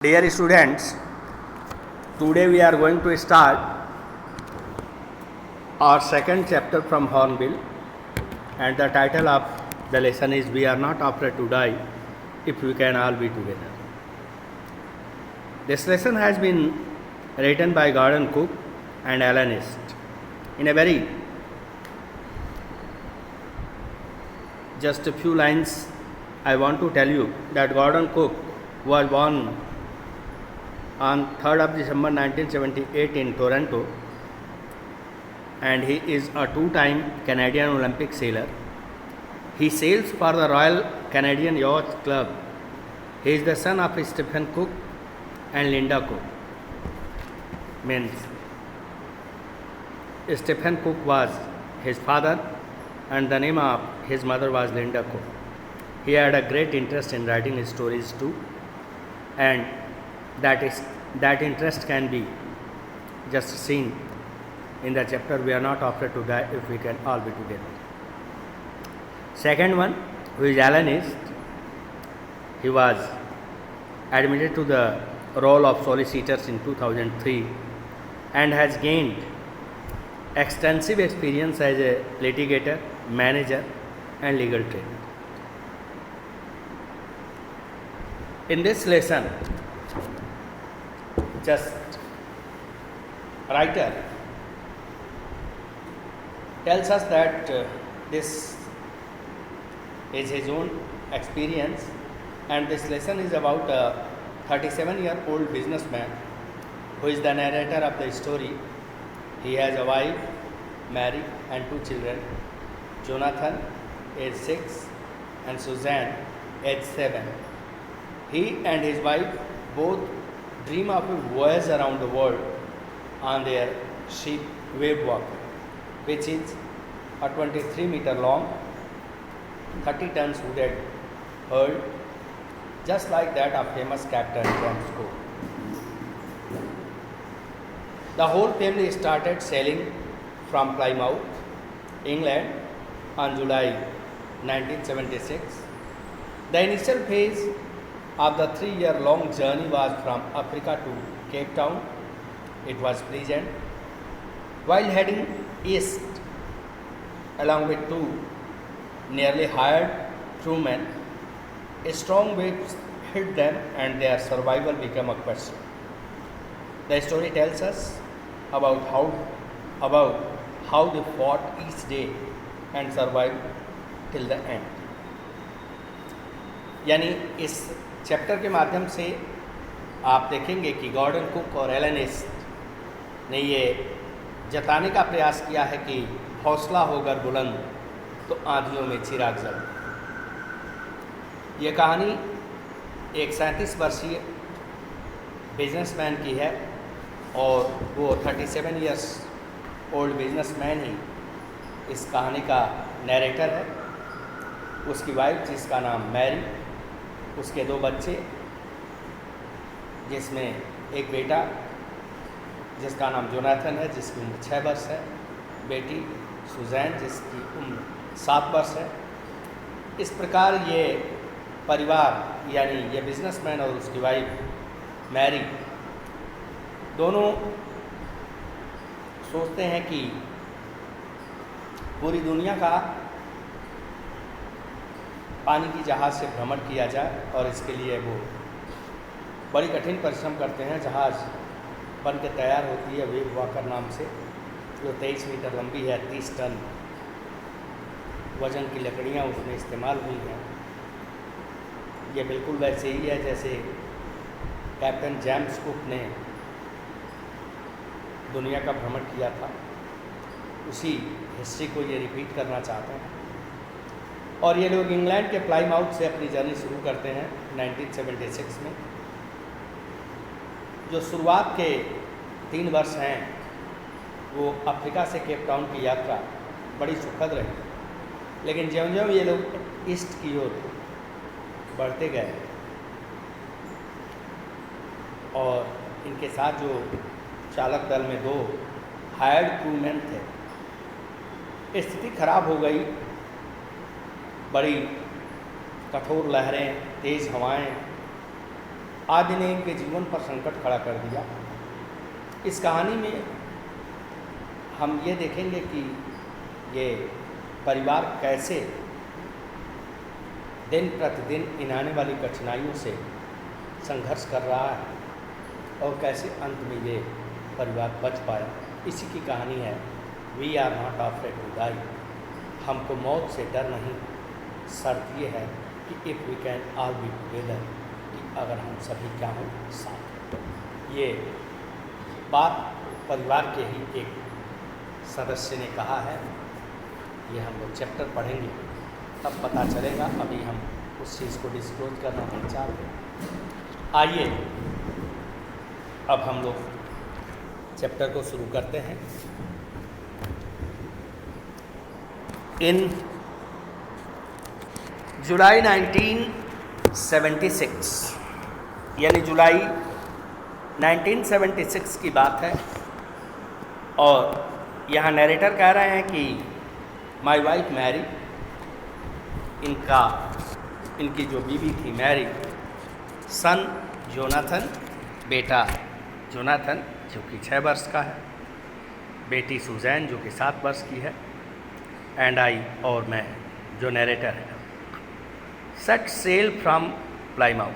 Dear students, today we are going to start our second chapter from Hornbill, and the title of the lesson is "We are not afraid to die if we can all be together." This lesson has been written by Gordon Cook and Alan East. In a very just a few lines, I want to tell you that Gordon Cook was born on 3rd of December 1978 in Toronto, and he is a two-time Canadian Olympic sailor. He sails for the Royal Canadian Yacht Club. He is the son of Stephen Cook and Linda Cook. Means Stephen Cook was his father and the name of his mother was Linda Cook. He had a great interest in writing stories too, and that interest can be just seen in the chapter "We are not afraid to die if we can all be together." Second one, who is Alan East. He was admitted to the role of solicitor in 2003 and has gained extensive experience as a litigator, manager and legal trainer. In this lesson, just writer tells us that this is his own experience, and this lesson is about a 37-year-old businessman who is the narrator of the story. He has a wife, Mary, and two children, Jonathan, age 6, and Suzanne, age 7. He and his wife both dream of a voyage around the world on their ship Wave Walker, which is a 23-meter long, 30 tons wooded hull, just like that of famous Captain James Cook. The whole family started sailing from Plymouth, England on July 1976. The initial phase of the 3-year-long journey was from Africa to Cape Town. It was pleasant. While heading east, along with two nearly hired crewmen, strong waves hit them and their survival became a question. The story tells us about how they fought each day and survived till the end. यानी इस chapter के माध्यम से आप देखेंगे कि Gordon cook और Alan East ने ये जताने का प्रयास किया है कि हौसला होकर बुलंद तो आंधियों में चिराग जल। ये कहानी एक 37 वर्षीय बिजनेसमैन की है, और वो 37 इयर्स ओल्ड बिजनेसमैन ही इस कहानी का नैरेटर है। उसकी वाइफ जिसका नाम मैरी, उसके 2 बच्चे जिसमें एक बेटा जिसका नाम जोनाथन है जिसकी उम्र 6 वर्ष है, बेटी सुजैन जिसकी उम्र 7 वर्ष है। इस प्रकार ये परिवार यानी ये बिजनेसमैन और उसकी वाइफ मैरी दोनों सोचते हैं कि पूरी दुनिया का पानी की जहाज़ से भ्रमण किया जाए, और इसके लिए वो बड़ी कठिन परिश्रम करते हैं। जहाज़ बन के तैयार होती है वेव वॉकर नाम से, जो 23 मीटर लंबी है, 30 टन वज़न की लकड़ियाँ उसमें इस्तेमाल हुई हैं। ये बिल्कुल वैसे ही है जैसे कैप्टन जेम्स कुक ने दुनिया का भ्रमण किया था, उसी हिस्ट्री को ये रिपीट करना चाहते हैं। और ये लोग इंग्लैंड के प्लाईमाउथ से अपनी जर्नी शुरू करते हैं 1976 में। जो शुरुआत के 3 वर्ष हैं वो अफ्रीका से केप टाउन की यात्रा बड़ी सुखद रही, लेकिन ज्यों-ज्यों ये लोग ईस्ट की ओर बढ़ते गए और इनके साथ जो चालक दल में 2 हायर्ड क्रूमैन थे, स्थिति खराब हो गई। बड़ी कठोर लहरें, तेज़ हवाएं आदि ने इनके जीवन पर संकट खड़ा कर दिया। इस कहानी में हम ये देखेंगे कि ये परिवार कैसे दिन प्रतिदिन इन आने वाली कठिनाइयों से संघर्ष कर रहा है और कैसे अंत में ये परिवार बच पाया। इसी की कहानी है we are not afraid to die. हमको मौत से डर नहीं, शर्त ये है कि if we can all be together, कि अगर हम सभी क्या हों साथ। ये बात परिवार के ही एक सदस्य ने कहा है। ये हम लोग चैप्टर पढ़ेंगे तब पता चलेगा, अभी हम उस चीज़ को डिस्क्लोज करना नहीं चाहते। आइए अब हम लोग चैप्टर को शुरू करते हैं। इन जुलाई 1976, यानी जुलाई 1976 की बात है, और यहाँ नरेटर कह रहे हैं कि माय वाइफ मैरी, इनकी जो बीवी थी मैरी, सन जोनाथन, बेटा जोनाथन जो कि 6 वर्ष का है, बेटी सुजैन जो कि 7 वर्ष की है, एंड आई और मैं जो नरेटर है, सेट सेल फ्रॉम प्लाईमाउथ।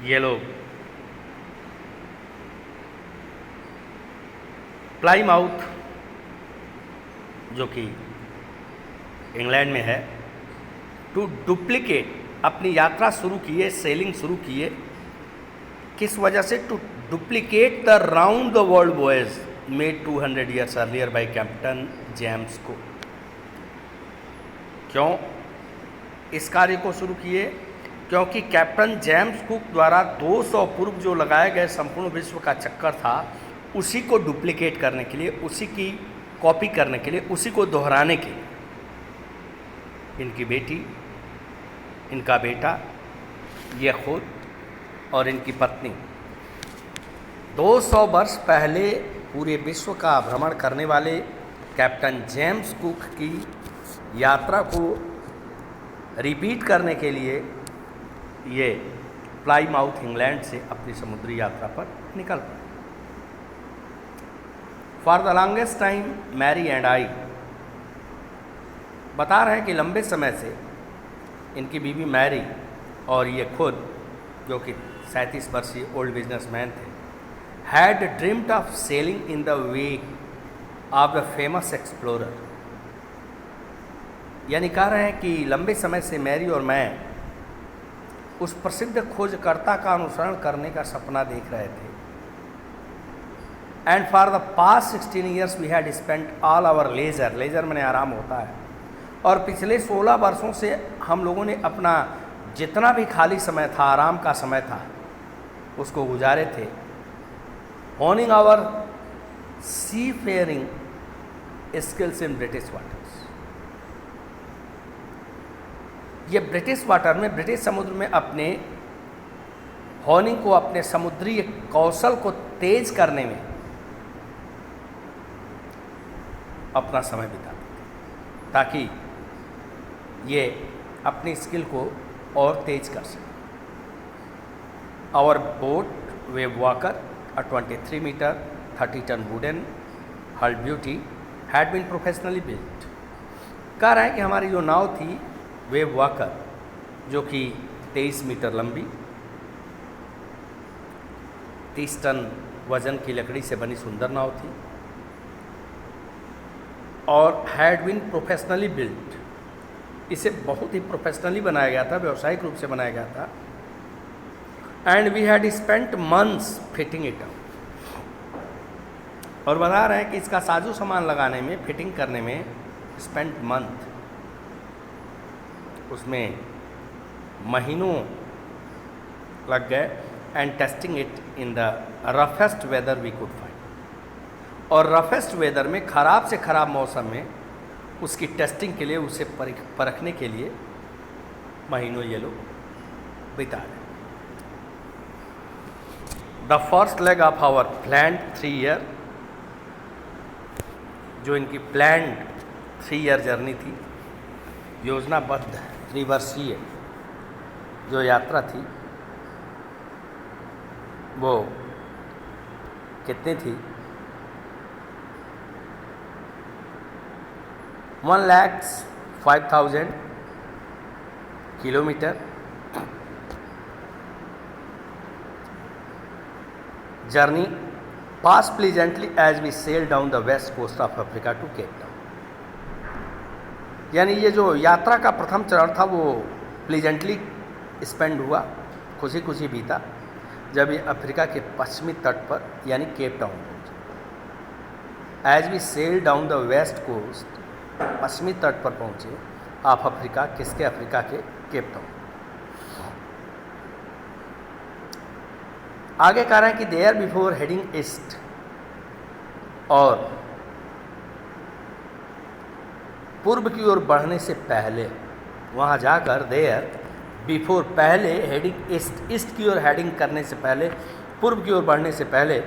ये लोग प्लाईमाउथ जो कि इंग्लैंड में है, टू डुप्लीकेट, अपनी यात्रा शुरू किए, सेलिंग शुरू किए। किस वजह से? To duplicate the round the world voyage made 200 years earlier by captain James Cook. क्यों इस कार्य को शुरू किए? क्योंकि कैप्टन जेम्स कुक द्वारा 200 पूर्व जो लगाए गए संपूर्ण विश्व का चक्कर था, उसी को डुप्लीकेट करने के लिए, उसी की कॉपी करने के लिए, उसी को दोहराने के लिए इनकी बेटी, इनका बेटा, ये खुद और इनकी पत्नी 200 वर्ष पहले पूरे विश्व का भ्रमण करने वाले कैप्टन जेम्स कुक की यात्रा को रिपीट करने के लिए ये प्लाईमाउथ इंग्लैंड से अपनी समुद्री यात्रा पर निकल पड़े। For the longest time Mary and I, बता रहे हैं कि लंबे समय से इनकी बीवी मैरी और ये खुद जो कि 37 वर्षीय ओल्ड बिजनेसमैन थे, had dreamed of selling in the wake of the famous explorer. यानी कह रहे हैं कि लंबे समय से मैरी और मैं उस प्रसिद्ध खोजकर्ता का अनुसरण करने का सपना देख रहे थे। And for the past 16 years we had spent all our leisure, leisure मैंने आराम होता है, और पिछले 16 वर्षों से हम लोगों ने अपना जितना भी खाली समय था, आराम का समय था, उसको गुजारे थे honing our seafaring skills in British waters. ये ब्रिटिश वाटर में, ब्रिटिश समुद्र में अपने होनिंग को, अपने समुद्री कौशल को तेज करने में अपना समय बिताते थे, ताकि ये अपनी स्किल को और तेज कर सकें। Our boat wave walker, a 23 meter 30 ton wooden hull beauty had been professionally built। कह रहा है कि हमारी जो नाव थी वेव वॉकर, जो कि 23 मीटर लंबी, 30 टन वजन की लकड़ी से बनी सुंदर नाव थी, और हैड बीन प्रोफेशनली बिल्ट, इसे बहुत ही प्रोफेशनली बनाया गया था, व्यावसायिक रूप से बनाया गया था। And we had spent months fitting it up, और बता रहे हैं कि इसका साजो सामान लगाने में, फिटिंग करने में स्पेंट मंथ, उसमें महीनों लग गए। And testing it in the roughest weather we could find, और रफेस्ट वेदर में, ख़राब से ख़राब मौसम में उसकी टेस्टिंग के लिए, उसे परखने के लिए महीनों ये लोग बिता रहे। The first leg of our planned 3 year, जो इनकी प्लान्ड 3 ईयर जर्नी थी, योजनाबद्ध 3 वर्षीय जो यात्रा थी वो कितनी थी? 1,05,000 kilometre. Journey pass pleasantly as we sail down the west coast of Africa to Cape Town. यानी ये जो यात्रा का प्रथम चरण था वो प्लीजेंटली स्पेंड हुआ, खुशी खुशी बीता, जब ये अफ्रीका के पश्चिमी तट पर यानी केप टाउन पहुँचे। As we sail down the west coast, पश्चिमी तट पर पहुँचे ऑफ अफ्रीका, किसके? अफ्रीका के केप टाउन। आगे कह रहे हैं कि देयर बिफोर हेडिंग ईस्ट, और पूर्व की ओर बढ़ने से पहले, वहाँ जाकर देयर बिफोर, पहले, हेडिंग ईस्ट, ईस्ट की ओर हेडिंग करने से पहले, पूर्व की ओर बढ़ने से पहले,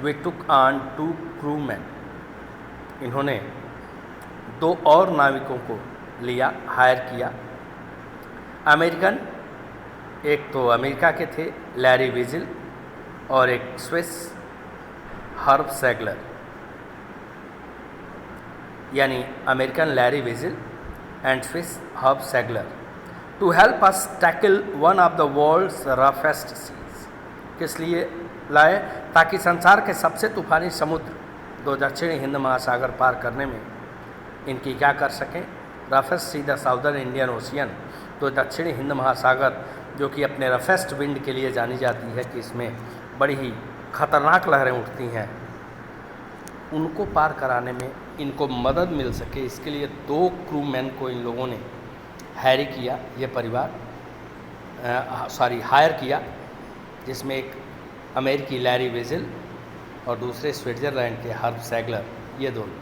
वी टुक ऑन 2 क्रूमैन, इन्होंने 2 और नाविकों को लिया, हायर किया। अमेरिकन, एक तो अमेरिका के थे लैरी विजिल, और एक स्विस हर्ब सैगलर, यानी American Larry Vigil and Swiss herb Seigler, to help us tackle one of the world's roughest seas. किस लिए लाए? ताकि संसार के सबसे तूफानी समुद्र, दो दक्षिणी हिंद महासागर पार करने में इनकी क्या कर सकें? Roughest see the southern Indian ocean, तो दक्षिणी हिंद महासागर जो कि अपने रफेस्ट विंड के लिए जानी जाती है कि इसमें बड़ी ही खतरनाक लहरें उठती हैं, उनको पार कराने में इनको मदद मिल सके, इसके लिए 2 क्रूमैन को इन लोगों ने हायर किया, ये परिवार हायर किया, जिसमें एक अमेरिकी लैरी विजिल और दूसरे स्विट्ज़रलैंड के हर्ब सैगलर, ये दोनों।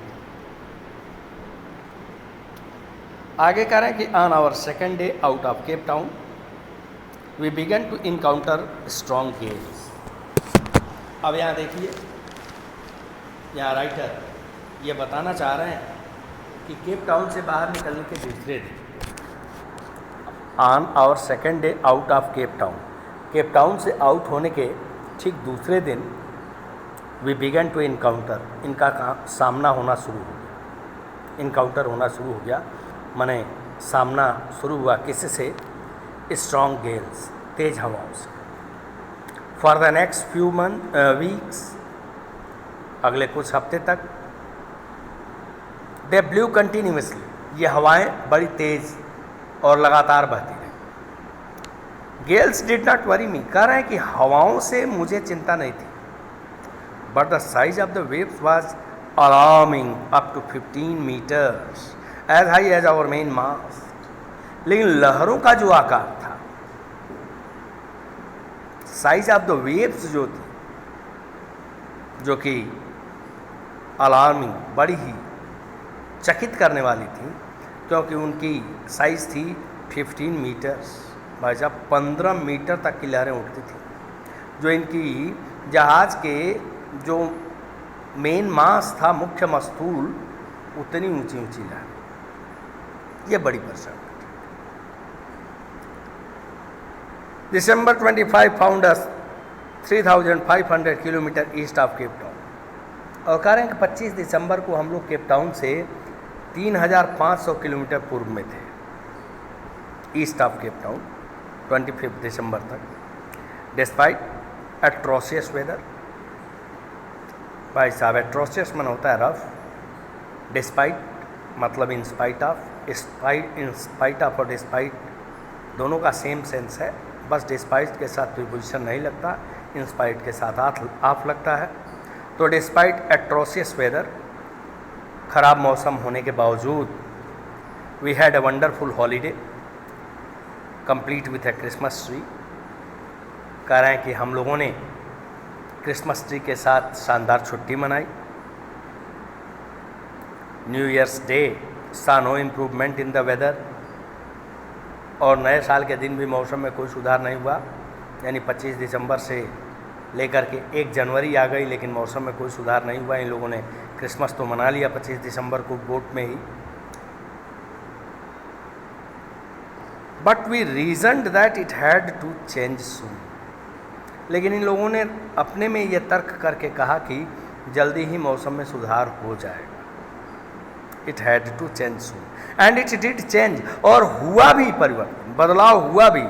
आगे कह रहे हैं कि on our second day out of Cape Town we began to encounter strong gales. अब यहाँ देखिए, यहाँ राइटर ये बताना चाह रहे हैं कि केप टाउन से बाहर निकलने के दूसरे दिन, on our second day out of Cape Town, Cape Town से आउट होने के ठीक दूसरे दिन, वी बिगन टू इनकाउंटर, इनका सामना होना शुरू हो गया, इनकाउंटर होना शुरू हो गया, माने सामना शुरू हुआ किससे? स्ट्रॉन्ग गेल्स, तेज हवाओं से। For the next few weeks, अगले कुछ हफ्ते तक, दे ब्लू कंटिन्यूसली, ये हवाएं बड़ी तेज और लगातार बहती रहीं। गेल्स डिड नॉट वरी मी, कह रहे हैं कि हवाओं से मुझे चिंता नहीं थी, but the size of the waves was alarming up to 15 metres as high as our main mast. लेकिन लहरों का जो आकार था, साइज ऑफ द वेव्स जो थी, जो कि अलार्मिंग, बड़ी ही चकित करने वाली थी, क्योंकि उनकी साइज़ थी 15 मीटर्स, भाई साहब 15 मीटर तक की लहरें उठती थी। जो इनकी जहाज़ के जो मेन मास था, मुख्य मस्तूल, उतनी ऊंची ऊंची लहरें, ये बड़ी परेशान थी। December 25 found us 3,500 kilometre east of Cape town, और कह रहे हैं कि 25 दिसंबर को हम लोग केप टाउन से 3,500 किलोमीटर पूर्व में थे, ईस्ट ऑफ केप टाउन, 25 दिसंबर तक। डिस्पाइट एट्रोसियस वेदर, भाई साहब एट्रोसियस मन होता है रफ, डिस्पाइट मतलब in spite of, in spite of और डिस्पाइट दोनों का सेम सेंस है, बस डिस्पाइट के साथ प्रीपोजिशन नहीं लगता, इन स्पाइट के साथ ऑफ लगता है। तो डिस्पाइट एट्रोसियस वेदर, ख़राब मौसम होने के बावजूद, we had a wonderful holiday complete with a Christmas tree. कह रहे हैं कि हम लोगों ने क्रिसमस ट्री के साथ शानदार छुट्टी मनाई। New year's day saw no improvement in the weather, और नए साल के दिन भी मौसम में कोई सुधार नहीं हुआ, यानी 25 दिसंबर से लेकर के 1 जनवरी आ गई, लेकिन मौसम में कोई सुधार नहीं हुआ। इन लोगों ने क्रिसमस तो मना लिया 25 दिसंबर को बोट में ही। But we reasoned that it had to change soon. लेकिन इन लोगों ने अपने में ये तर्क करके कहा कि जल्दी ही मौसम में सुधार हो जाएगा। It had to change soon and it did change, और हुआ भी परिवर्तन, बदलाव हुआ भी,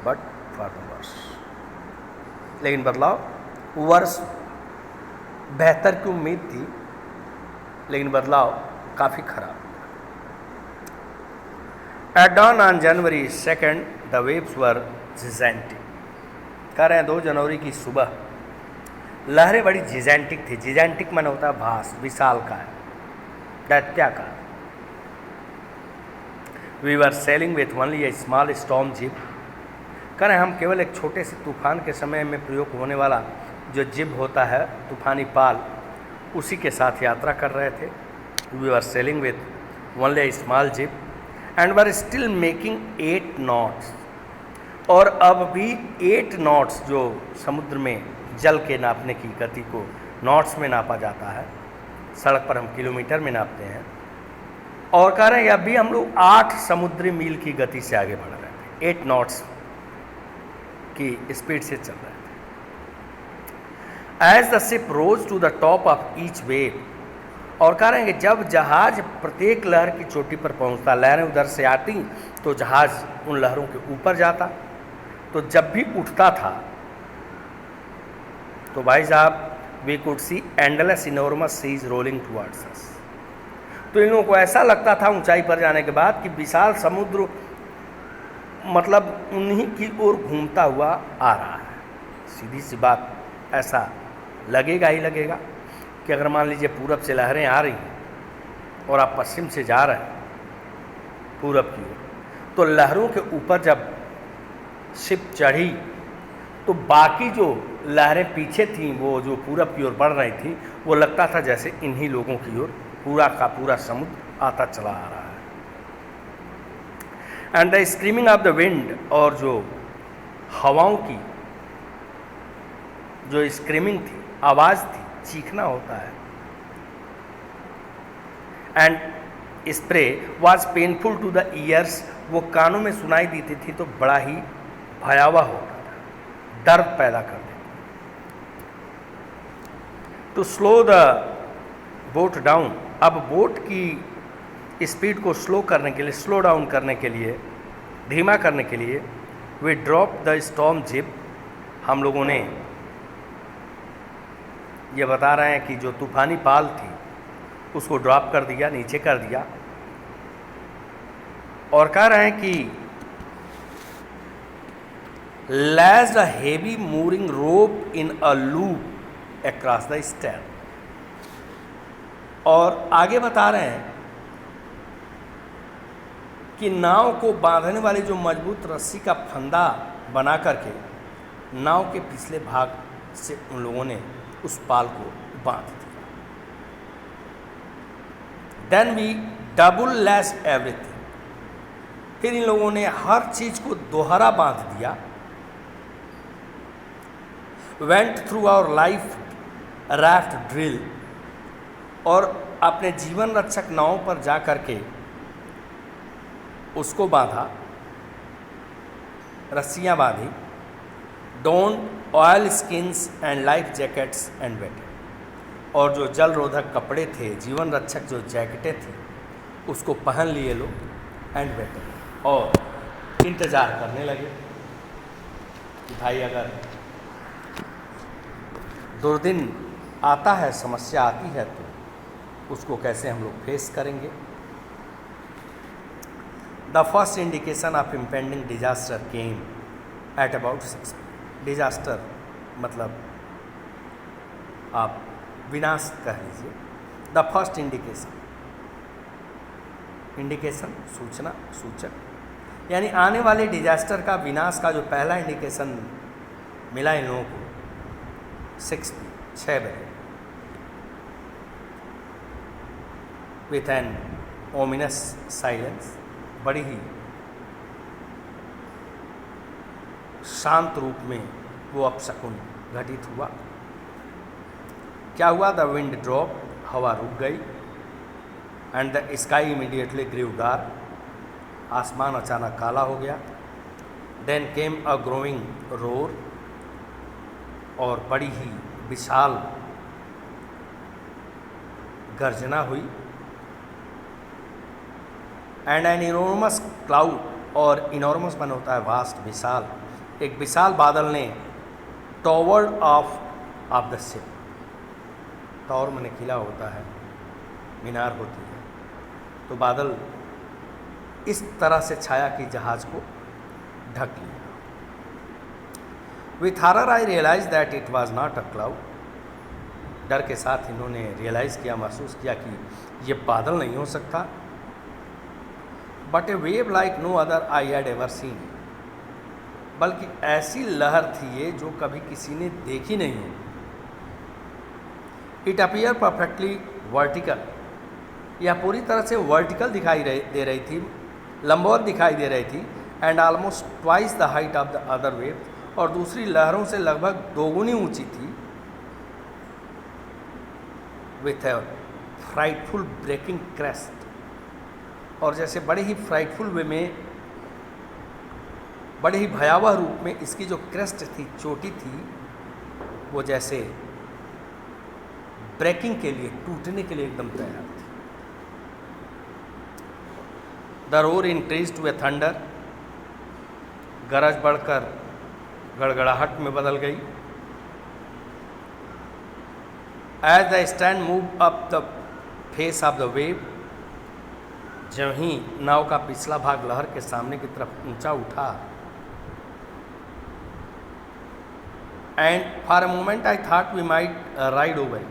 बट फॉर द वर्स। लेकिन बदलाव वर्ष, बेहतर की उम्मीद थी लेकिन बदलाव काफ़ी खराब। At dawn on January 2 the waves were gigantic. कह रहे हैं 2 जनवरी की सुबह लहरें बड़ी जिजेंटिक थी। जिजेंटिक मन होता है भास, विशाल का है, दैत्याकार। We were sailing with only a small storm jib. कह रहे हैं हम केवल एक छोटे से तूफान के समय में प्रयोग होने वाला जो जिब होता है, तूफानी पाल, उसी के साथ यात्रा कर रहे थे। We are sailing with only a small jib and were still making 8 knots. और अब भी 8 नॉट्स, जो समुद्र में जल के नापने की गति को नॉट्स में नापा जाता है, सड़क पर हम किलोमीटर में नापते हैं, और कह रहे हैं अब भी हम लोग 8 समुद्री मील की गति से आगे बढ़ रहे थे, 8 नॉट्स की स्पीड से चल रहे थे। As the ship rose to the top of each wave. और कह रहे हैं कि जब जहाज प्रत्येक लहर की चोटी पर पहुंचता, लहरें उधर से आती तो जहाज उन लहरों के ऊपर जाता, तो जब भी उठता था तो भाई साहब we could see endless enormous seas rolling towards us. तो इन लोगों को ऐसा लगता था ऊंचाई पर जाने के बाद कि विशाल समुद्र मतलब उन्हीं की ओर घूमता हुआ आ रहा है। सीधी सी बात, ऐसा लगेगा ही लगेगा कि अगर मान लीजिए पूरब से लहरें आ रही हैं और आप पश्चिम से जा रहे हैं पूरब की ओर, तो लहरों के ऊपर जब शिप चढ़ी तो बाकी जो लहरें पीछे थीं, वो जो पूरब की ओर बढ़ रही थी, वो लगता था जैसे इन्हीं लोगों की ओर पूरा का पूरा समुद्र आता चला आ रहा है। And the screaming of the wind, और जो हवाओं की जो स्क्रीमिंग थी, आवाज़ थी, चीखना होता है, and spray was painful to the ears. वो कानों में सुनाई देती थी तो बड़ा ही भयावह होता था, दर्द पैदा कर देती। To slow the boat down. अब बोट की स्पीड को स्लो करने के लिए, स्लो डाउन करने के लिए, धीमा करने के लिए, we drop the storm jib. हम लोगों ने ये बता रहे हैं कि जो तूफानी पाल थी उसको ड्रॉप कर दिया, नीचे कर दिया, और कह रहे हैं कि lashed a heavy mooring rope in a loop across the stand. और आगे बता रहे हैं कि नाव को बांधने वाली जो मजबूत रस्सी का फंदा बना करके नाव के पिछले भाग से उन लोगों ने उस पाल को बांध दिया। Then we double lashed everything. फिर इन लोगों ने हर चीज को दोहरा बांध दिया। Went through our life raft drill. और अपने जीवन रक्षक नाव पर जा करके उसको बांधा, रस्सियां बांधी। Don't oil skins and life jackets and waiter. और जो जल रोधक कपड़े थे, जीवन रक्षक जो जैकेटें थी, उसको पहन लिए लोग, एंड वेटर, और इंतज़ार करने लगे कि भाई अगर दुर्दिन आता है, समस्या आती है, तो उसको कैसे हम लोग फेस करेंगे। The first indication of impending disaster came at about 6। Disaster मतलब आप विनाश कह लीजिए। द फर्स्ट इंडिकेशन, इंडिकेशन सूचना, सूचक, यानी आने वाले डिजास्टर का, विनाश का जो पहला इंडिकेशन मिला इन लोगों को 6 बजे, विथ एन ओमिनस साइलेंस। बड़ी ही शांत रूप में वो अपशकुन घटित हुआ। क्या हुआ? द विंड ड्रॉप, हवा रुक गई, and the sky immediately grew dark. आसमान अचानक काला हो गया। Then came a growing roar, और बड़ी ही विशाल गर्जना हुई। एंड एन इनॉर्मस क्लाउड, और इनॉर्मस मन होता है वास्ट, विशाल, एक विशाल बादल ने towered of the ship, tower मैंने किला होता है, मीनार होती है, तो बादल इस तरह से छाया कि जहाज को ढक लिया। With horror I realise that it was not a cloud, डर के साथ इन्होंने रियलाइज़ किया, महसूस किया कि ये बादल नहीं हो सकता, but a wave like no other I had ever seen, बल्कि ऐसी लहर थी ये जो कभी किसी ने देखी नहीं है। इट अपीयर परफेक्टली वर्टिकल, यह पूरी तरह से वर्टिकल दिखाई दे रही थी, लंबवत दिखाई दे रही थी। And almost twice the height of the other wave, और दूसरी लहरों से लगभग दोगुनी ऊंची थी। With a frightful breaking crest, और जैसे बड़े ही फ्राइटफुल वे में, बड़े ही भयावह रूप में इसकी जो क्रेस्ट थी, चोटी थी, वो जैसे ब्रेकिंग के लिए, टूटने के लिए एकदम तैयार थी। The roar increase to a thunder, गरज बढ़कर गड़गड़ाहट में बदल गई। As the stand move up the face of the wave, जब ही नाव का पिछला भाग लहर के सामने की तरफ ऊंचा उठा, and for a moment I thought we might ride over,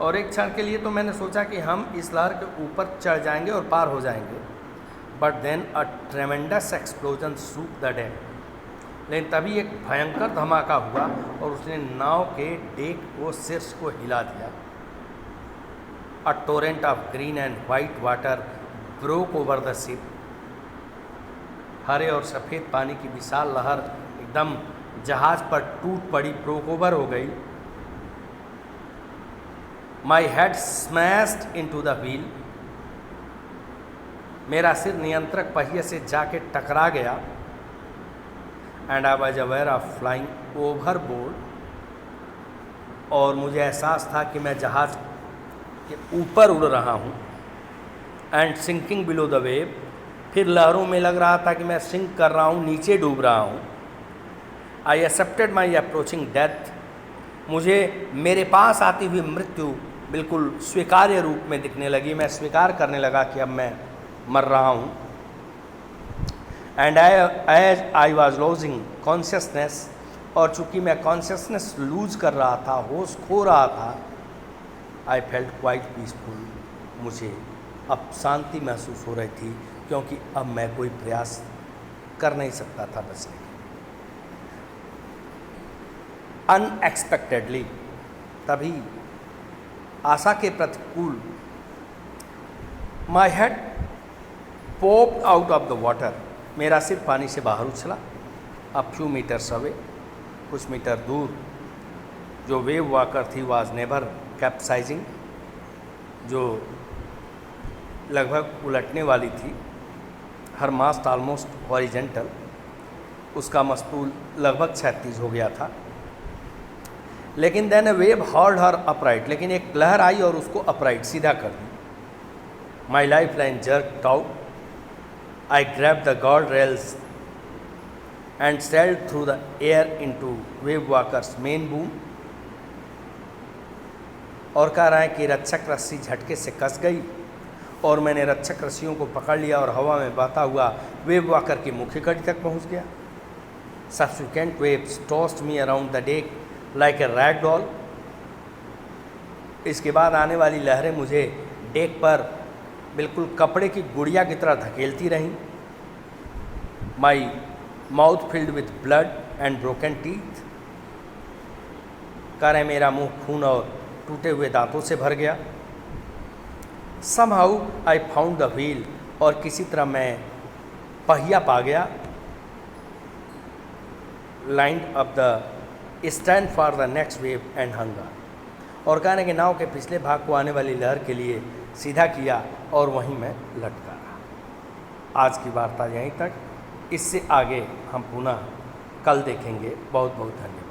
और एक क्षण के लिए तो मैंने सोचा कि हम इस लहर के ऊपर चढ़ जाएंगे और पार हो जाएंगे। But then a tremendous explosion shook the deck, लेकिन तभी एक भयंकर धमाका हुआ और उसने नाव के डेक को, शीर्ष को हिला दिया। A torrent of green and white water broke over the ship, हरे और सफ़ेद पानी की विशाल लहर एकदम जहाज पर टूट पड़ी, ब्रोक ओवर हो गई। My head smashed into the wheel, मेरा सिर नियंत्रक पहिए से जाके टकरा गया। And I was aware of flying over board, और मुझे एहसास था कि मैं जहाज के ऊपर उड़ रहा हूँ। And sinking below the wave, फिर लहरों में लग रहा था कि मैं सिंक कर रहा हूँ, नीचे डूब रहा हूँ। I accepted my approaching death, मुझे मेरे पास आती हुई मृत्यु बिल्कुल स्वीकार्य रूप में दिखने लगी। मैं स्वीकार करने लगा कि अब मैं मर रहा हूँ। And as I was losing consciousness, और चूँकि मैं कॉन्शियसनेस लूज कर रहा था, होश खो रहा था, आई फेल्ट क्वाइट पीसफुल, मुझे अब शांति महसूस हो रही थी, क्योंकि अब मैं कोई प्रयास कर नहीं सकता था बचने के। अनएक्सपेक्टेडली, तभी आशा के प्रतिकूल, my head popped out of the water, मेरा सिर पानी से बाहर उछला। अ फ्यू मीटर्स अवे, कुछ मीटर दूर, जो वेव वॉकर थी वाज नेवर कैप्साइजिंग, जो लगभग उलटने वाली थी, हर मास्ट ऑलमोस्ट हॉरिजेंटल, उसका मस्तूल लगभग 36 हो गया था। लेकिन then a wave hauled her upright, लेकिन एक लहर आई और उसको अपराइट, सीधा कर दी। My lifeline jerked out, I grab the guard rails and sailed through the air into Wave Walker's main boom, और कह रहा है कि रक्षक रस्सी झटके से कस गई और मैंने रक्षक रस्सियों को पकड़ लिया और हवा में बहता हुआ वेव वॉकर की मुख्य कड़ी तक पहुंच गया। Subsequent waves tossed me around the deck like a rag doll, इसके बाद आने वाली लहरें मुझे डेक पर बिल्कुल कपड़े की गुड़िया की तरह धकेलती रहीं। My mouth filled with blood and broken teeth, कह रहे मेरा मुंह खून और टूटे हुए दांतों से भर गया। Somehow I found the wheel, और किसी तरह मैं पहिया पा गया। Lined up the stand for the next wave and hunger, और कहने के नाव के पिछले भाग को आने वाली लहर के लिए सीधा किया और वहीं मैं लटका रहा। आज की वार्ता यहीं तक। इससे आगे हम पुनः कल देखेंगे। बहुत बहुत धन्यवाद।